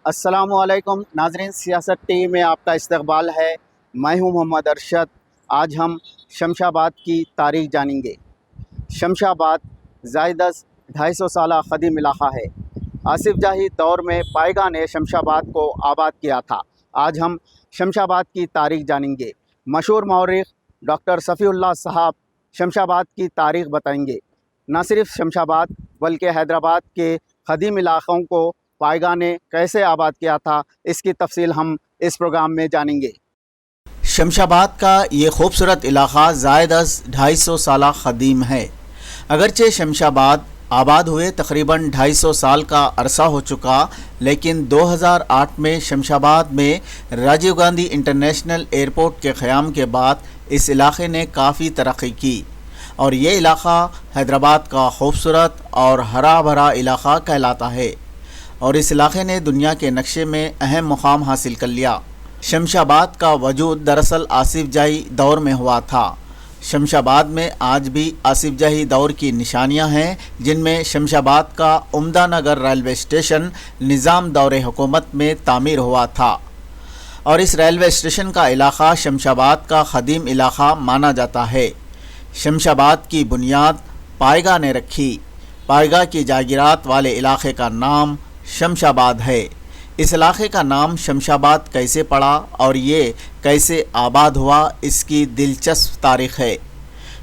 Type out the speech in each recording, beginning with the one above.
अस्सलामुअलैकुम नाजरीन, सियासत टीवी में आपका इस्तकबाल है। मैं हूं मोहम्मद अरशद। आज हम शमशाबाद की तारीख जानेंगे। शमशाबाद जायदस 250 साल क़दीम इलाक़ा है। आसिफ जाही दौर में पायगा ने शमशाबाद को आबाद किया था। आज हम शमशाबाद की तारीख जानेंगे। मशहूर मौरिख़ डॉक्टर सफ़ीउल्लाह साहब शमशाबाद की तारीख बताएंगे। न सिर्फ शमशाबाद बल्कि हैदराबाद के क़दीम इलाक़ों को पायगा ने कैसे आबाद किया था, इसकी तफसील हम इस प्रोग्राम में जानेंगे। शमशाबाद का ये खूबसूरत इलाक़ा ज़ायद अज़ 250 साल क़दीम है। अगरचे शमशाबाद आबाद हुए तकरीबन 250 साल का अरसा हो चुका, लेकिन 2008 में शमशाबाद में राजीव गांधी इंटरनेशनल एयरपोर्ट के क़याम के बाद इस इलाक़े ने काफ़ी तरक्की की और ये इलाक़ा हैदराबाद का खूबसूरत और हरा भरा इलाक़ा कहलाता है और इस इलाक़े ने दुनिया के नक्शे में अहम मुकाम हासिल कर लिया। शमशाबाद का वजूद दरअसल आसिफ जाही दौर में हुआ था। शमशाबाद में आज भी आसिफ जाही दौर की निशानियां हैं, जिनमें शमशाबाद का उम्दा नगर रेलवे स्टेशन निज़ाम दौरे हुकूमत में तामीर हुआ था और इस रेलवे स्टेशन का इलाक़ा शमशाबाद का क़दीम इलाक़ा माना जाता है। शमशाबाद की बुनियाद पायगा ने रखी। पायगा की जागीरात वाले इलाक़े का नाम शमशाबाद है। इस इलाक़े का नाम शमशाबाद कैसे पड़ा और ये कैसे आबाद हुआ, इसकी दिलचस्प तारीख़ है।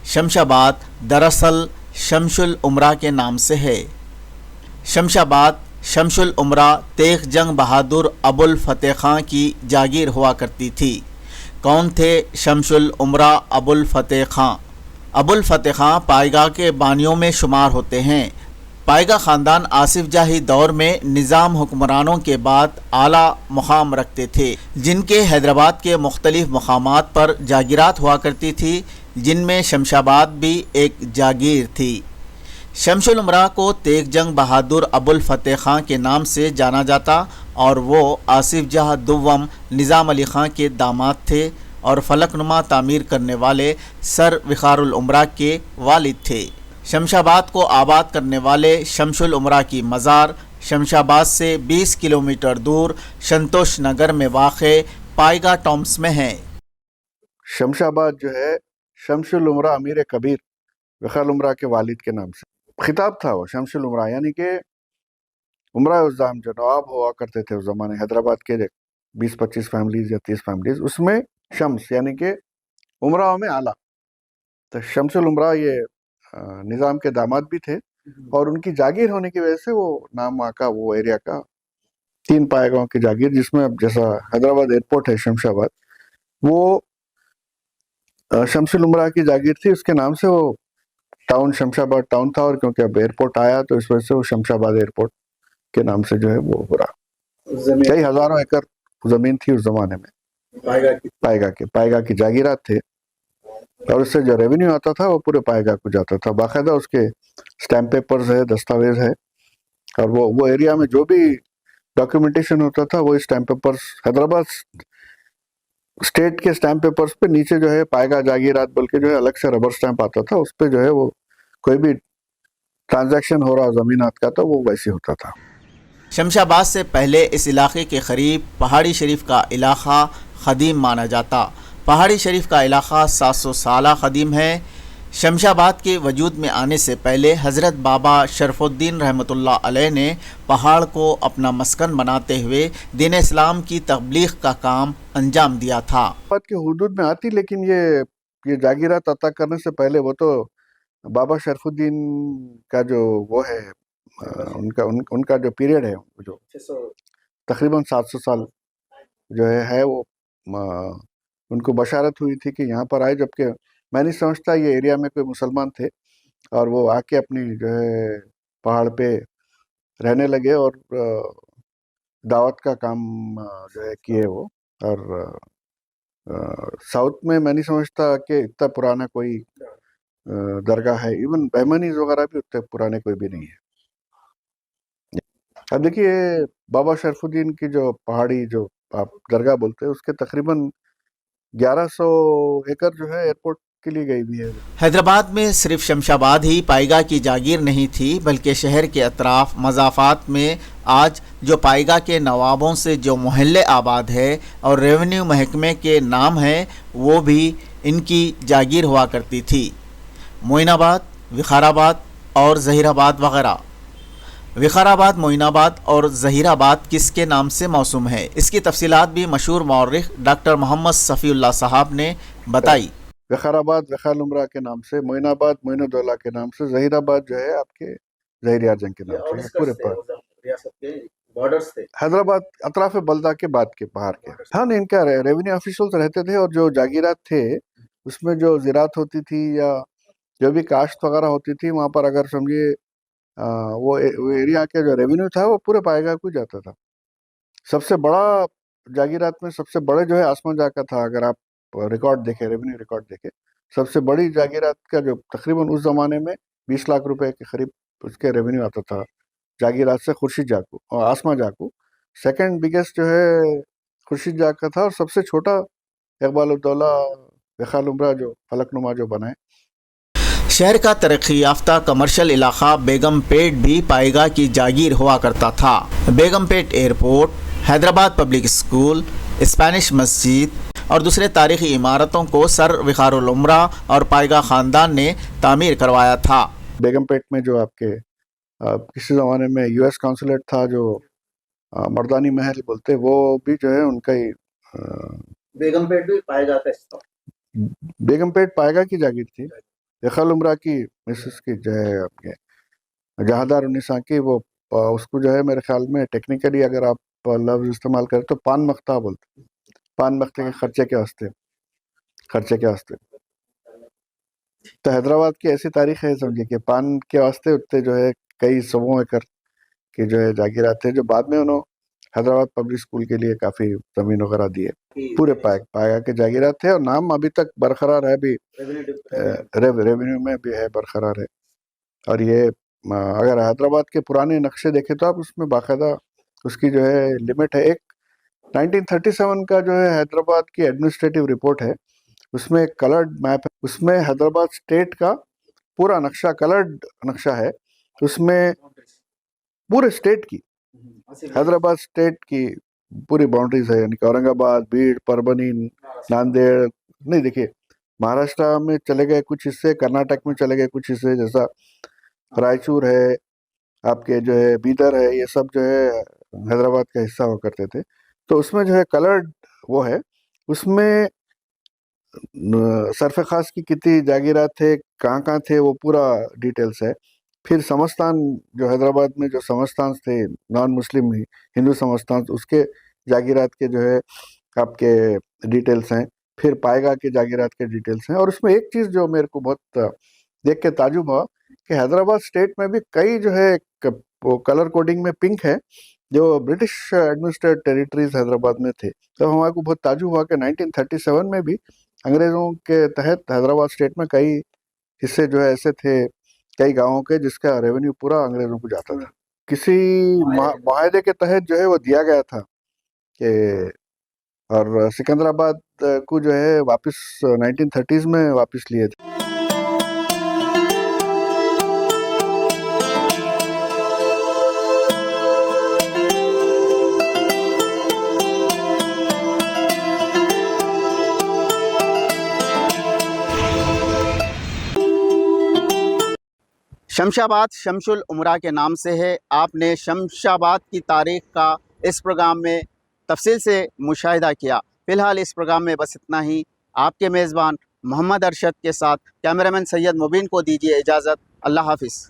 शमशाबाद दरअसल शमशुल उमरा के नाम से है। शमशाबाद शमशुल उमरा तेग जंग बहादुर अबुल फ़तेह खां की जागीर हुआ करती थी। कौन थे शमशुल उमरा अबुल फ़तेह खां? अबुल फ़तेह खां पायगा के बानियों में शुमार होते हैं। पायगा ख़ानदान आसिफ जाही दौर में निज़ाम हुक्मरानों के बाद आला मुकाम रखते थे, जिनके हैदराबाद के मुख्तलिफ़ मकामात पर जागीरात हुआ करती थी, जिनमें शमशाबाद भी एक जागीर थी। शमशुल उमरा को तेग जंग बहादुर अबुल फ़तेह खां के नाम से जाना जाता और वो आसिफ जाह दुव्वम निज़ाम अली खां के दामाद थे और फलकनुमा तामीर करने वाले सर विखारुल उमरा के वालिद थे। शमशाबाद को आबाद करने वाले शमशुल उमरा की मज़ार शमशाबाद से 20 किलोमीटर दूर संतोष नगर में वाक़े पायगा टॉम्स में है। शमशाबाद जो है शमशुल उमरा अमीर कबीर विखारुल उमरा के वालिद के नाम से खिताब था। वो शमशुल उमरा यानी कि उमरा उज़्ज़ाम जो नवाब हुआ करते थे उस ज़माने हैदराबाद के 20-25 फैमिलीज या 30 फैमिलीज, उसमें शम्स यानी कि उमराओं में आला। तो शमशुल उमरा ये निज़ाम के दामाद भी थे और उनकी जागीर होने की वजह से वो नाम वहाँ का, वो एरिया का 3 पायगांव की जागीर, जिसमें अब जैसा हैदराबाद एयरपोर्ट है शमशाबाद, वो शमशुल उमरा की जागीर थी। उसके नाम से वो टाउन शमशाबाद टाउन था और क्योंकि अब एयरपोर्ट आया तो इस वजह से वो शमशाबाद एयरपोर्ट के नाम से जो है वो हो रहा। कई हजारों एकड़ जमीन थी उस जमाने में, पायगा की जागीरात थे और उससे जो रेवेन्यू आता था वो पूरे पायगा को जाता था। बाकायदा उसके स्टैम्प पेपर्स है, दस्तावेज है और वो एरिया में जो भी डॉक्यूमेंटेशन होता था वो स्टैम्प पेपर्स, हैदराबाद स्टेट के स्टैम्प पेपर्स पे नीचे जो है पायगा जागीरात बल्कि जो है अलग से रबर स्टैम्प आता था, उस पे जो है वो कोई भी ट्रांजैक्शन हो रहा जमीनात का तो वो वैसे होता था। शमशाबाद से पहले इस इलाक़े के करीब पहाड़ी शरीफ का इलाक़ा क़दीम माना जाता। पहाड़ी शरीफ का इलाक़ा 700 साल क़दीम है। शमशाबाद के वजूद में आने से पहले हज़रत बाबा शरफुद्दीन रहमतुल्लाह अलैह ने पहाड़ को अपना मस्कन बनाते हुए दीन इस्लाम की तबलीग का काम अंजाम दिया था। बात के हुदूद में आती, लेकिन ये जागीरात अता करने से पहले वो तो बाबा शरफुद्दीन का जो वो है उनका जो पीरियड है, जो तकरीबन 700 साल जो है वो उनको बशारत हुई थी कि यहाँ पर आए, जबकि मैं नहीं समझता ये एरिया में कोई मुसलमान थे और वो आके अपनी जो है पहाड़ पे रहने लगे और दावत का काम जो है किए वो। और साउथ में मैं नहीं समझता कि इतना पुराना कोई दरगाह है, इवन बहमनीज वगैरह भी उतने पुराने कोई भी नहीं है। अब देखिए बाबा शरफुद्दीन की जो पहाड़ी जो आप दरगाह बोलते हैं उसके तकरीबन 1100 एकड़ जो है एयरपोर्ट के लिए गई भी है। हैदराबाद में सिर्फ शमशाबाद ही पाइगा की जागीर नहीं थी, बल्कि शहर के अतराफ मज़ाफ़ात में आज जो पाइगा के नवाबों से जो मोहल्ले आबाद है और रेवेन्यू महकमे के नाम है, वो भी इनकी जागीर हुआ करती थी। मोइनाबाद, विखाराबाद और ज़हीराबाद वगैरह। विखाराबाद, मोइनाबाद और ज़हीराबाद किसके नाम से मौसूम है, इसकी तफसीलात भी मशहूर मौर्रिख डॉक्टर मोहम्मद सफ़ीउल्लाह साहब ने बताई। विखाराबाद विखाल उमरा के नाम से, मोइनाबाद मोइनुद्दौला के नाम से, ज़हीराबाद जो है आपके ज़हीर आजम के नाम से, पूरे पर बॉर्डर्स थे। हैदराबाद अतराफ बल्दा के बाद के बाहर के। हाँ, नहीं, इनका रेवेन्यू ऑफिशियल्स रहते थे और जो जागीरात थे उसमें जो ज़राअत होती थी या जो भी काश्त वगैरह होती थी, वहाँ पर अगर समझिए वो एरिया के जो रेवेन्यू था वो पूरे पाएगा को जाता था। सबसे बड़ा जागीरात में सबसे बड़े जो है आसमान जा का था। अगर आप रिकॉर्ड देखें, रेवेन्यू रिकॉर्ड देखें, सबसे बड़ी जागीरात का जो तकरीबन उस ज़माने में 20 लाख रुपए के करीब उसके रेवेन्यू आता था जागीरात से, खुर्शीद जाकू और आसमा जाकू। सेकंड बिगेस्ट जो है खुर्शीद जाक का था और सबसे छोटा इकबाल-उद-दौला विखाल उमरा जो फलकनुमा जो बनाए। शहर का तरक्की याफ्ता कमर्शियल इलाका बेगमपेट भी पाइगा की जागीर हुआ करता था। Begumpet airport, Hyderabad public school, Spanish मस्जिद और दूसरे तारीखी इमारतों को सर विखारुल उमरा और पाइगा ख़ानदान ने तामीर करवाया था। बेगमपेट में जो आपके किसी ज़माने में यूएस कॉन्सुलेट था जो मर्दानी महल बोलते, वो भी जो है उनका ही बेगमपेट भी पाइगा था। बेगमपेट पाइगा की जागीर थी। विखाल उमरा की मिसेस की जो है आपके जहादार उन्नीसा की, वो उसको जो है मेरे ख्याल में टेक्निकली अगर आप लफ्ज़ इस्तेमाल करें तो पान मख्ता बोलते, पान मख्ते के खर्चे के वास्ते। तो हैदराबाद की ऐसी तारीख है समझिए कि पान के वास्ते उतने जो है कई सौ एकड़ की जो है जागीरात थे, जो बाद में उन्होंने हैदराबाद पब्लिक स्कूल के लिए काफ़ी ज़मीन वगैरह दी है। पूरे पाइगा के जागीरात थे और नाम अभी तक बरकरार है, भी रेवेन्यू में भी है, बरकरार है। और ये अगर हैदराबाद के पुराने नक्शे देखें तो आप उसमें बाकायदा उसकी जो है लिमिट है। एक 1937 का जो है हैदराबाद की एडमिनिस्ट्रेटिव रिपोर्ट है, उसमें एक कलर्ड मैप है, उसमें हैदराबाद स्टेट का पूरा नक्शा, कलर्ड नक्शा है, उसमें पूरे स्टेट की, हैदराबाद स्टेट की पूरी बाउंड्रीज है, यानी कि औरंगाबाद, बीड, परभनी, नांदेड़, नहीं देखिए महाराष्ट्र में चले गए कुछ हिस्से, कर्नाटक में चले गए कुछ हिस्से, जैसा रायचूर है, आपके जो है बीदर है, ये सब जो है हैदराबाद का हिस्सा हुआ करते थे। तो उसमें जो है कलर्ड वो है, उसमें सरफ खास की कितनी जागीरात थे, कहाँ थे, वो पूरा डिटेल्स है। फिर समस्तान जो हैदराबाद में जो समस्तान थे, नॉन मुस्लिम हिंदू समस्तान, उसके जागीरात के जो है आपके डिटेल्स हैं। फिर पाइगा के जागीरात के डिटेल्स हैं। और उसमें एक चीज़ जो मेरे को बहुत देख के ताजुब हुआ कि हैदराबाद स्टेट में भी कई जो है वो कलर कोडिंग में पिंक है जो ब्रिटिश एडमिनिस्ट्रेटेड टेरिटरीज हैदराबाद में थे। तो हमारे को बहुत ताजुब हुआ कि 1937 में भी अंग्रेज़ों के तहत हैदराबाद स्टेट में कई हिस्से जो है ऐसे थे, कई गांवों के, जिसका रेवेन्यू पूरा अंग्रेज़ों को जाता था। किसी माहदे के तहत जो है वो दिया गया था कि, और सिकंदराबाद को जो है वापस 1930s में वापस लिए थे। शमशाबाद शमशुल उमरा के नाम से है। आपने शमशाबाद की तारीख़ का इस प्रोग्राम में तफसील से मुशाहिदा किया। फ़िलहाल इस प्रोग्राम में बस इतना ही। आपके मेज़बान मोहम्मद अरशद के साथ कैमरामैन सैयद मुबीन को दीजिए इजाज़त। अल्लाह हाफ़िज़।